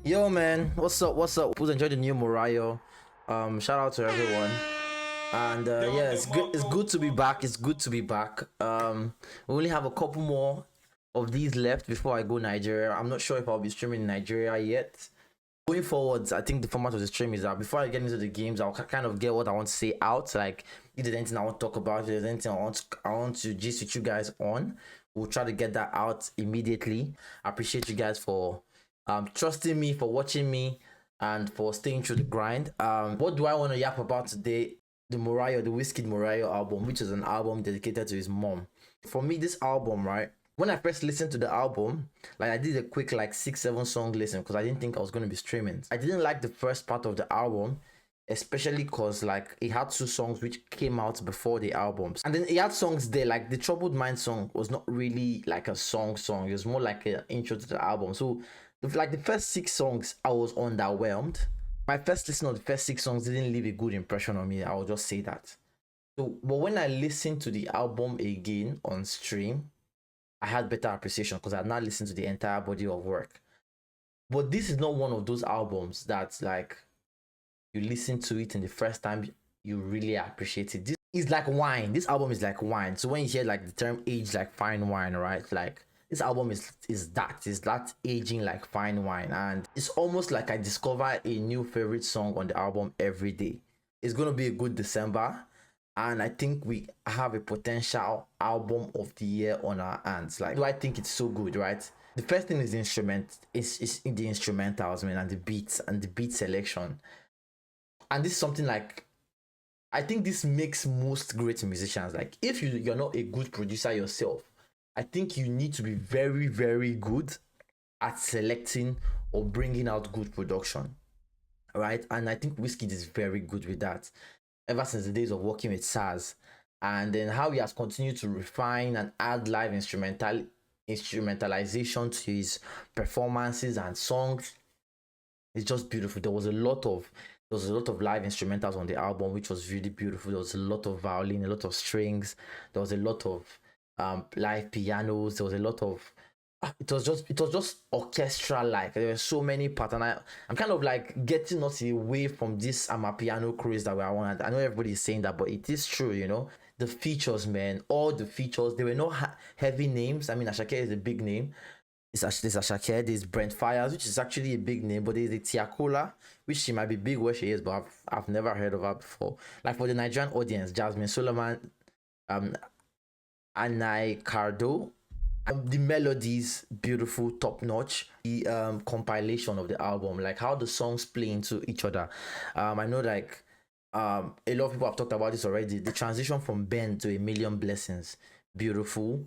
Yo man, what's up? What's up? Who's enjoyed the new Morayo? Shout out to everyone. And yeah, it's good. It's good to be back. It's good to be back. We only have a couple more of these left before I go Nigeria. I'm not sure if I'll be streaming in Nigeria yet. Going forwards, I think the format of the stream is that before I get into the games, I'll kind of get what I want to say out. Like if there's anything I want to talk about, if there's anything I want to gist with you guys on, we'll try to get that out immediately. I appreciate you guys for trusting me, for watching me, and for staying through the grind. What do I want to yap about today? The Morayo, the Wizkid Morayo album, which is an album dedicated to his mom. For me, this album, right? When I first listened to the album, like I did a quick like 6-7 song listen because I didn't think I was gonna be streaming. I didn't like the first part of the album, especially because like it had two songs which came out before the albums, and then it had songs there like the Troubled Mind song was not really like a song. It was more like an intro to the album. So like the first 6 songs, I was underwhelmed. My first listen of the first 6 songs didn't leave a good impression on me. I will just say that. So, but when I listened to the album again on stream, I had better appreciation because I had not listened to the entire body of work. But this is not one of those albums that like you listen to it in the first time you really appreciate it. This is like wine. This album is like wine. So when you hear like the term age like fine wine, right? Like this album is that aging like fine wine, and it's almost like I discover a new favorite song on the album every day. It's gonna be a good December, and I think we have a potential album of the year on our hands. Like, do I think it's so good, right? The first thing is the instrument, is in the instrumentals, man, and the beats and the beat selection. And this is something like I think this makes most great musicians. Like, if you're not a good producer yourself, I think you need to be very, very good at selecting or bringing out good production, right? And I think Wizkid is very good with that ever since the days of working with SARS. And then how he has continued to refine and add live instrumentalization to his performances and songs. It's just beautiful. There was a lot of live instrumentals on the album, which was really beautiful. There was a lot of violin, a lot of strings. There was a lot of live pianos. There was a lot of it was just orchestral like. There were so many parts, and I'm kind of like getting us away from this piano craze that we are on. I know everybody is saying that, but it is true, the features, man, all the features, they were not heavy names. I mean, Ashake is a big name. There's Ashake, there's Brent Fires, which is actually a big name, but there's the Tiakola, which she might be big where she is, but I've never heard of her before. Like for the Nigerian audience, Jasmine Solomon, Anai Cardo, the melodies beautiful, top notch. The compilation of the album, like how the songs play into each other. I know like a lot of people have talked about this already. The transition from Ben to A Million Blessings, beautiful.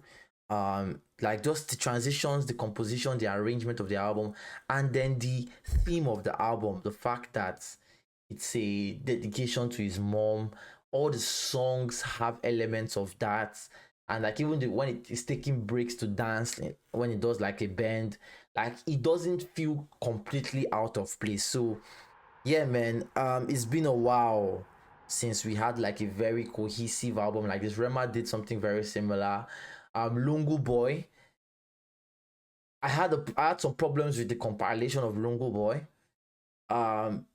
Like just the transitions, the composition, the arrangement of the album, and then the theme of the album, the fact that it's a dedication to his mom. All the songs have elements of that, and like even when it is taking breaks to dance, when it does like a bend, like it doesn't feel completely out of place. So yeah, man, it's been a while since we had like a very cohesive album like this. Rema did something very similar. Lungu Boy, I had some problems with the compilation of Lungu Boy. Um,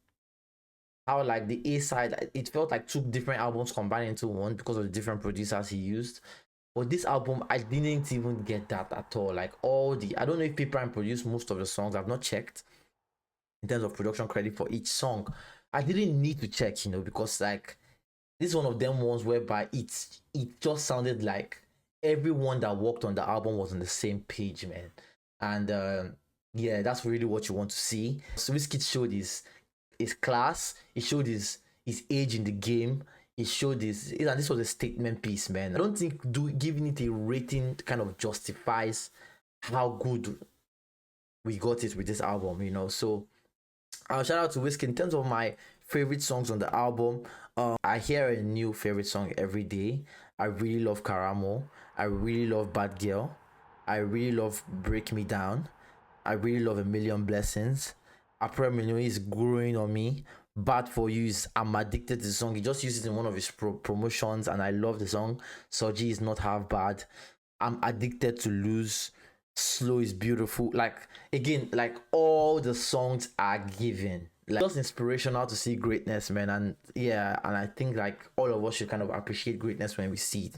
how like the A side, it felt like two different albums combined into one because of the different producers he used. But this album, I didn't even get that at all. Like I don't know if P Prime produced most of the songs. I've not checked in terms of production credit for each song. I didn't need to check, because like this is one of them ones whereby it just sounded like everyone that worked on the album was on the same page, man. And yeah, that's really what you want to see. So Wizkid showed his class. He showed his age in the game. He showed and this was a statement piece, man. I don't think giving it a rating kind of justifies how good we got it with this album, So shout out to Wizkid. In terms of my favorite songs on the album, I hear a new favorite song every day. I really love Karamo. I really love Bad Girl. I really love Break Me Down. I really love A Million Blessings. Après Minuit is growing on me. Bad For You is I'm addicted to the song. He just used it in one of his promotions, and I love the song. Soji is not half bad. I'm addicted to Lose. Slow is beautiful. Like again, like all the songs are given. Like just inspirational to see greatness, man. And yeah, and I think like all of us should kind of appreciate greatness when we see it.